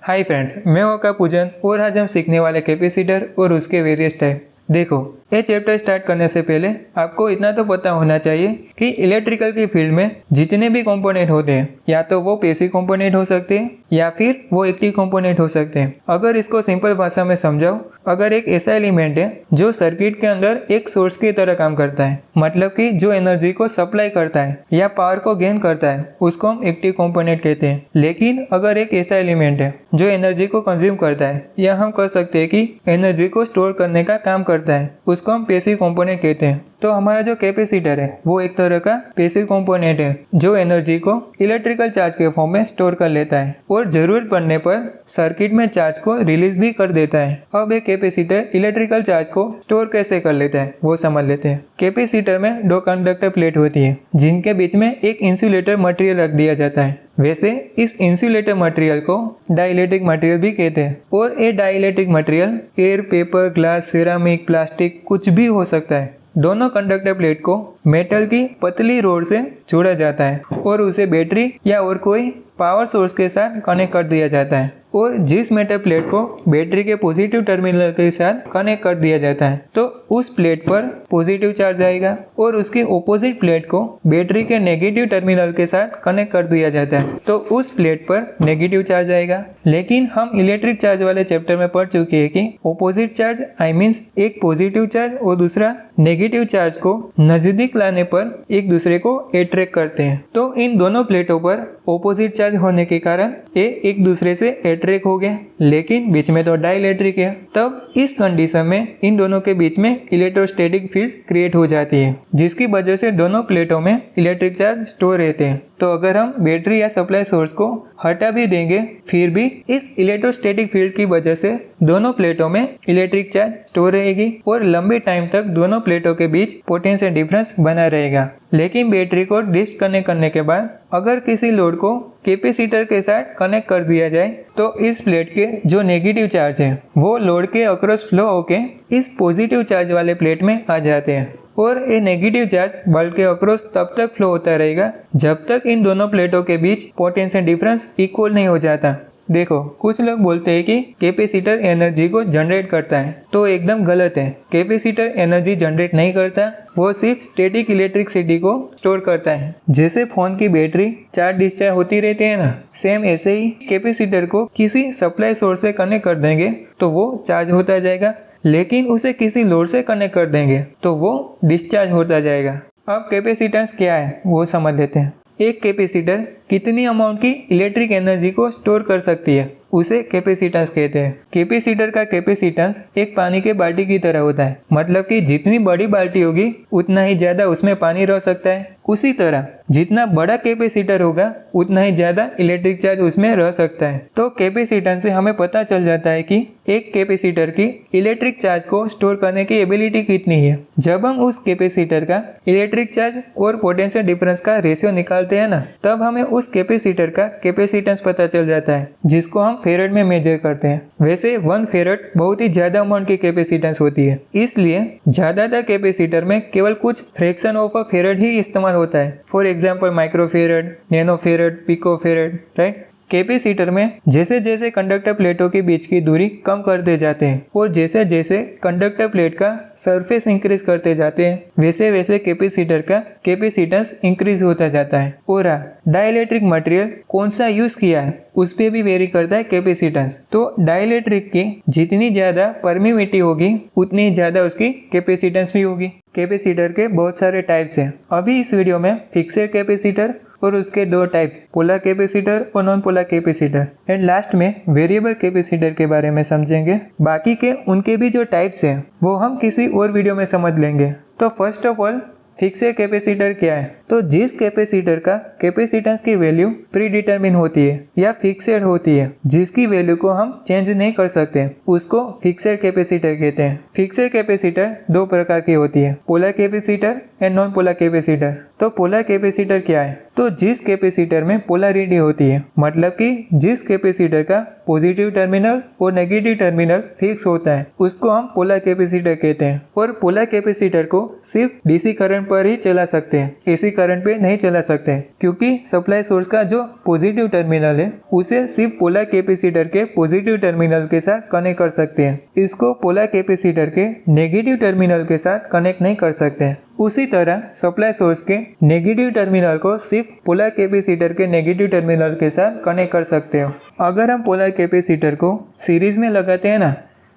Hi friends, मैं ओका पूजन और आज हम सीखने वाले कैपेसिटर और उसके वेरियस टाइप। देखो, ये चैप्टर स्टार्ट करने से पहले आपको इतना तो पता होना चाहिए कि इलेक्ट्रिकल की फील्ड में जितने भी कंपोनेंट होते हैं या तो वो पैसिव कंपोनेंट हो सकते हैं या फिर वो एक्टिव कंपोनेंट हो सकते हैं। अगर इसको सिंपल भाषा में समझाओ, अगर एक ऐसा एलिमेंट है जो सर्किट के अंदर एक सोर्स की तरह काम करता है, मतलब कि जो एनर्जी को सप्लाई करता है या पावर को गेन करता है, उसको हम एक्टिव कंपोनेंट कहते हैं। लेकिन अगर एक ऐसा एलिमेंट है जो एनर्जी को कंज्यूम करता है या हम कह सकते हैं कि एनर्जी को स्टोर करने का काम करता है, उसको हम पैसिव कंपोनेंट कहते हैं। तो हमारा जो कैपेसिटर है वो एक तरह का पैसिव कंपोनेंट है जो एनर्जी को इलेक्ट्रिकल चार्ज के फॉर्म में स्टोर कर लेता है और जरूरत पड़ने पर सर्किट में चार्ज को रिलीज भी कर देता है। अब एक कैपेसिटर इलेक्ट्रिकल चार्ज को स्टोर कैसे कर लेता है वो समझ लेते हैं। कैपेसिटर में दो कंडक्टर प्लेट होती है जिनके बीच में एक इंसुलेटर मटेरियल रख दिया जाता है। वैसे इस इंसुलेटर मटेरियल को डाइलेक्ट्रिक मटेरियल भी कहते हैं और ये dielectric material air, paper, glass, ceramic, plastic कुछ भी हो सकता है। दोनों कंडक्टर प्लेट को मेटल की पतली रोड से जोड़ा जाता है और उसे बैटरी या और कोई पावर सोर्स के साथ कनेक्ट कर दिया जाता है और जिस मेटल प्लेट को बैटरी के पॉजिटिव टर्मिनल के साथ कनेक्ट कर दिया जाता है तो उस प्लेट पर पॉजिटिव चार्ज आएगा और उसके ऑपोजिट प्लेट को बैटरी के नेगेटिव टर्मिनल के साथ कनेक्ट कर दिया जाता है तो उस प्लेट पर नेगेटिव चार्ज आएगा। लेकिन हम इलेक्ट्रिक चार्ज वाले चैप्टर में पढ़ चुके हैं कि ऑपोजिट चार्ज आई मीन्स एक पॉजिटिव चार्ज और दूसरा नेगेटिव चार्ज को नजदीक लाने पर एक दूसरे को अट्रैक्ट करते हैं। तो इन दोनों प्लेटों पर ऑपोजिट चार्ज होने के कारण ये एक दूसरे से अट्रैक्ट हो गए, लेकिन बीच में तो डाइलेक्ट्रिक है। तब इस कंडीशन में इन दोनों के बीच में इलेक्ट्रोस्टैटिक फील्ड क्रिएट हो जाती है जिसकी वजह से दोनों प्लेटों में इलेक्ट्रिक चार्ज स्टोर रहते हैं। तो अगर हम बैटरी या सप्लाई सोर्स को हटा भी देंगे फिर भी इस इलेक्ट्रोस्टैटिक फील्ड की वजह से दोनों प्लेटों में इलेक्ट्रिक चार्ज स्टोर रहेगी और लंबे टाइम तक दोनों प्लेटों के बीच पोटेंशियल डिफरेंस बना रहेगा। लेकिन बैटरी को डिस्कनेक्ट करने के बाद अगर किसी लोड को कैपेसिटर के साथ कनेक्ट कर दिया जाए तो इस प्लेट के जो नेगेटिव चार्ज है वो लोड के अक्रॉस फ्लो होके इस पॉजिटिव चार्ज वाले प्लेट में आ जाते हैं और ये नेगेटिव चार्ज बल्ब के अक्रॉस तब तक फ्लो होता रहेगा जब तक इन दोनों प्लेटों के बीच पोटेंशियल डिफरेंस इक्वल नहीं हो जाता। देखो, कुछ लोग बोलते हैं कि कैपेसिटर एनर्जी को जनरेट करता है, तो एकदम गलत है। कैपेसिटर एनर्जी जनरेट नहीं करता, वो सिर्फ स्टैटिक इलेक्ट्रिसिटी को स्टोर करता है। जैसे फोन की बैटरी चार्ज डिस्चार्ज होती रहती है ना, सेम ऐसे ही कैपेसिटर को किसी सप्लाई सोर्स से कनेक्ट कर देंगे तो वो चार्ज होता जाएगा, लेकिन उसे किसी लोड से कनेक्ट कर देंगे तो वो डिस्चार्ज होता जाएगा। अब कैपेसिटेंस क्या है वो समझ लेते हैं। एक कैपेसिटर कितनी अमाउंट की इलेक्ट्रिक एनर्जी को स्टोर कर सकती है उसे कैपेसिटेंस कहते हैं। कैपेसिटर का कैपेसिटेंस एक पानी के बाल्टी की तरह होता है, मतलब कि जितनी बड़ी बाल्टी होगी उतना ही ज्यादा उसमें पानी रह सकता है। उसी तरह जितना बड़ा कैपेसिटर होगा उतना ही ज्यादा इलेक्ट्रिक चार्ज उसमें रह सकता है। तो कैपेसिटेंस से हमें पता चल जाता है कि एक कैपेसिटर की इलेक्ट्रिक चार्ज को स्टोर करने की एबिलिटी कितनी है। जब हम उस कैपेसिटर का इलेक्ट्रिक चार्ज और पोटेंशियल डिफरेंस का रेशियो निकालते हैं ना, तब हमें उस कैपेसिटर का कैपेसिटेंस पता चल जाता है जिसको हम फेरेड में मेजर करते हैं। वैसे 1 फेरेड बहुत ही ज्यादा अमाउंट की कैपेसिटेंस होती है, इसलिए ज्यादातर कैपेसिटर में केवल कुछ फ्रैक्शन ऑफ अ फेरेड ही इस्तेमाल होता है। For example micro farad, nano farad, pico farad, right. Capacitor में जैसे जैसे कंडक्टर प्लेटों के बीच की दूरी कम करते जाते हैं और जैसे जैसे कंडक्टर प्लेट का सरफेस इंक्रीज करते जाते हैं वैसे वैसे कैपेसिटर का कैपेसिटेंस इंक्रीज होता जाता है। और डाइलेक्ट्रिक मटेरियल कौन सा यूज किया है उस पे भी वेरी करता है कैपेसिटेंस। तो डाइलेक्ट्रिक की जितनी ज्यादा परमिविटी होगी उतनी ज्यादा उसकी कैपेसिटेंस भी होगी। कैपेसिटर के बहुत सारे टाइप्स हैं। अभी इस वीडियो में फिक्सेड कैपेसिटर और उसके दो टाइप्स, पोलर कैपेसिटर और non polar capacitor, and last में वेरिएबल कैपेसिटर के बारे में समझेंगे। बाकी के उनके भी जो टाइप्स हैं वो हम किसी और वीडियो में समझ लेंगे। तो first of all fixed capacitor क्या है? तो जिस कैपेसिटर का कैपेसिटेंस की वैल्यू प्री डिटरमिन होती है या फिक्सेड होती है, जिसकी वैल्यू को हम चेंज नहीं कर सकते, उसको फिक्सेड कैपेसिटर कहते हैं। फिक्सेड कैपेसिटर दो प्रकार की होती है, polar capacitor and non polar capacitor. तो पोलर कैपेसिटर क्या है? तो जिस कैपेसिटर में पोलरिटी होती है, मतलब कि जिस कैपेसिटर का पॉजिटिव टर्मिनल और नेगेटिव टर्मिनल फिक्स होता है, उसको हम पोलर कैपेसिटर कहते हैं। और पोलर कैपेसिटर को सिर्फ डीसी करंट करंट पर ही चला सकते हैं, एसी करंट पे नहीं चला सकते, क्योंकि सप्लाई सोर्स का जो पॉजिटिव टर्मिनल है उसे सिर्फ पोलर कैपेसिटर के पॉजिटिव टर्मिनल के साथ कनेक्ट कर सकते हैं, इसको पोलर कैपेसिटर के नेगेटिव टर्मिनल के साथ कनेक्ट नहीं कर सकते। उसी तरह सप्लाई सोर्स के नेगेटिव टर्मिनल को सिर्फ पोलर कैपेसिटर के नेगेटिव टर्मिनल के साथ कनेक्ट कर सकते हो। अगर हम पोलर कैपेसिटर को सीरीज में लगाते हैं ना,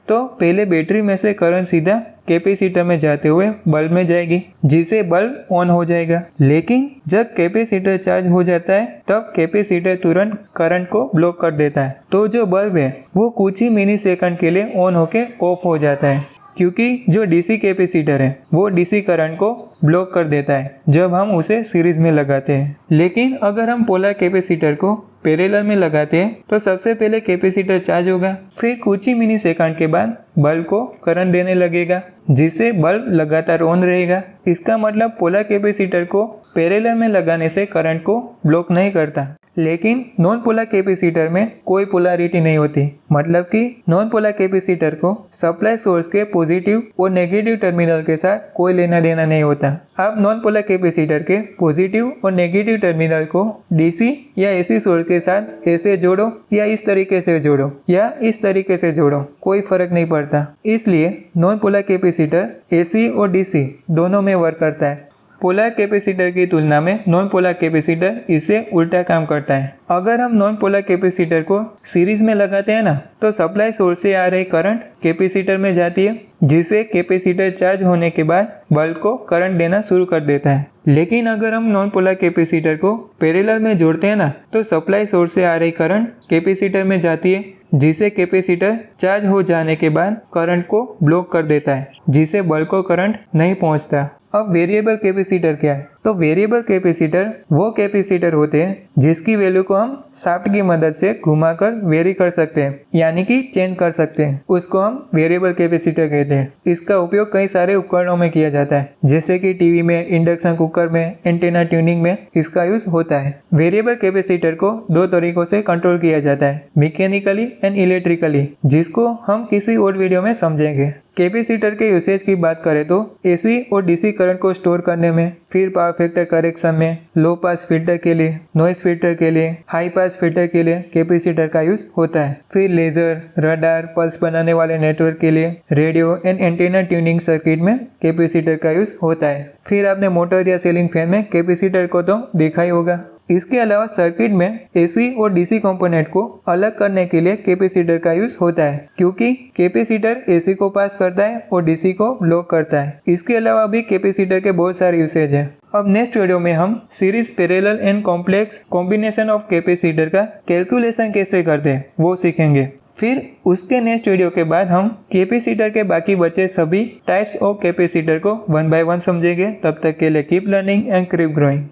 तो पहले बैटरी में से करंट सीधा कैपेसिटर में जाते हुए बल्ब में जाएगी, जिससे बल्ब ऑन हो जाएगा। लेकिन जब कैपेसिटर चार्ज हो जाता है तब कैपेसिटर तुरंत करंट को ब्लॉक कर देता है, तो जो बल्ब है वो कुछ ही मिली सेकंड के लिए ऑन होके ऑफ हो जाता है, क्योंकि जो डीसी कैपेसिटर है वो डीसी करंट को ब्लॉक कर देता है जब हम उसे सीरीज में लगाते हैं। लेकिन अगर हम पोलर कैपेसिटर को पैरेलल में लगाते हैं तो सबसे पहले कैपेसिटर चार्ज होगा, फिर कुछ ही मिली सेकंड के बाद बल्ब को करंट देने लगेगा, जिससे बल्ब लगातार ऑन रहेगा। इसका मतलब पोलर कैपेसिटर को पैरेलल में लगाने से करंट को ब्लॉक नहीं करता। लेकिन नॉन पोलर कैपेसिटर में कोई पोलैरिटी नहीं होती, मतलब कि नॉन पोलर कैपेसिटर को सप्लाई सोर्स के पॉजिटिव और नेगेटिव टर्मिनल के साथ कोई लेना देना नहीं होता। आप नॉन पोलर कैपेसिटर के पॉजिटिव और नेगेटिव टर्मिनल को डीसी या एसी सोर्स के साथ ऐसे जोड़ो या इस तरीके से जोड़ो या इस तरीके से जोड़ो, कोई फर्क नहीं पड़ता। इसलिए नॉन पोलर कैपेसिटर एसी और डीसी दोनों में वर्क करता है। पोलर कैपेसिटर की तुलना में नॉन पोलर कैपेसिटर इससे उल्टा काम करता है। अगर हम नॉन पोलर कैपेसिटर को सीरीज में लगाते हैं ना, तो सप्लाई सोर्स से आ रही करंट कैपेसिटर में जाती है, जिससे कैपेसिटर चार्ज होने के बाद बल्ब को करंट देना शुरू कर देता है। लेकिन अगर हम नॉन पोलर कैपेसिटर को पैरेलल में जोड़ते हैं ना, तो सप्लाई सोर्स से आ रही करंट कैपेसिटर में जाती है, जिसे कैपेसिटर चार्ज हो जाने के बाद करंट को ब्लॉक कर देता है, जिससे बल्ब को करंट नहीं पहुंचता। अब वेरिएबल कैपेसिटर क्या है? तो वेरिएबल कैपेसिटर वो कैपेसिटर होते हैं जिसकी वैल्यू को हम शाफ्ट की मदद से घुमाकर वेरी कर सकते हैं, यानी कि चेंज कर सकते हैं, उसको हम वेरिएबल कैपेसिटर कहते हैं। इसका उपयोग कई सारे उपकरणों में किया जाता है, जैसे कि टीवी में, इंडक्शन कुकर में, एंटेना ट्यूनिंग में इसका यूज होता है। वेरिएबल कैपेसिटर को दो तरीकों से कंट्रोल किया जाता है, मैकेनिकली एंड इलेक्ट्रिकली, जिसको हम किसी और वीडियो में समझेंगे। कैपेसिटर के यूसेज की बात करें तो एसी और डीसी करंट को स्टोर करने में, फिर पावर फैक्टर करेक्शन में, लो पास फिल्टर के लिए, नॉइस फिल्टर के लिए, हाई पास फिल्टर के लिए कैपेसिटर का यूज होता है। फिर लेजर, रडार, पल्स बनाने वाले नेटवर्क के लिए, radio and antenna tuning circuit में कैपेसिटर का यूज होता है। फिर आपने मोटर या सीलिंग फैन में कैपेसिटर को तो देखा ही होगा। इसके अलावा सर्किट में एसी और डीसी कंपोनेंट को अलग करने के लिए कैपेसिटर का यूज होता है, क्योंकि कैपेसिटर एसी को पास करता है और डीसी को ब्लॉक करता है। इसके अलावा भी कैपेसिटर के बहुत सारे यूसेज हैं। अब नेक्स्ट वीडियो में हम series, parallel and complex combination of capacitor का कैलकुलेशन कैसे करते हैं वो सीखेंगे। फिर उसके नेक्स्ट वीडियो के बाद हम कैपेसिटर के बाकी बचे सभी टाइप्स ऑफ कैपेसिटर को 1 by 1 समझेंगे। तब तक के लिए keep learning and keep growing.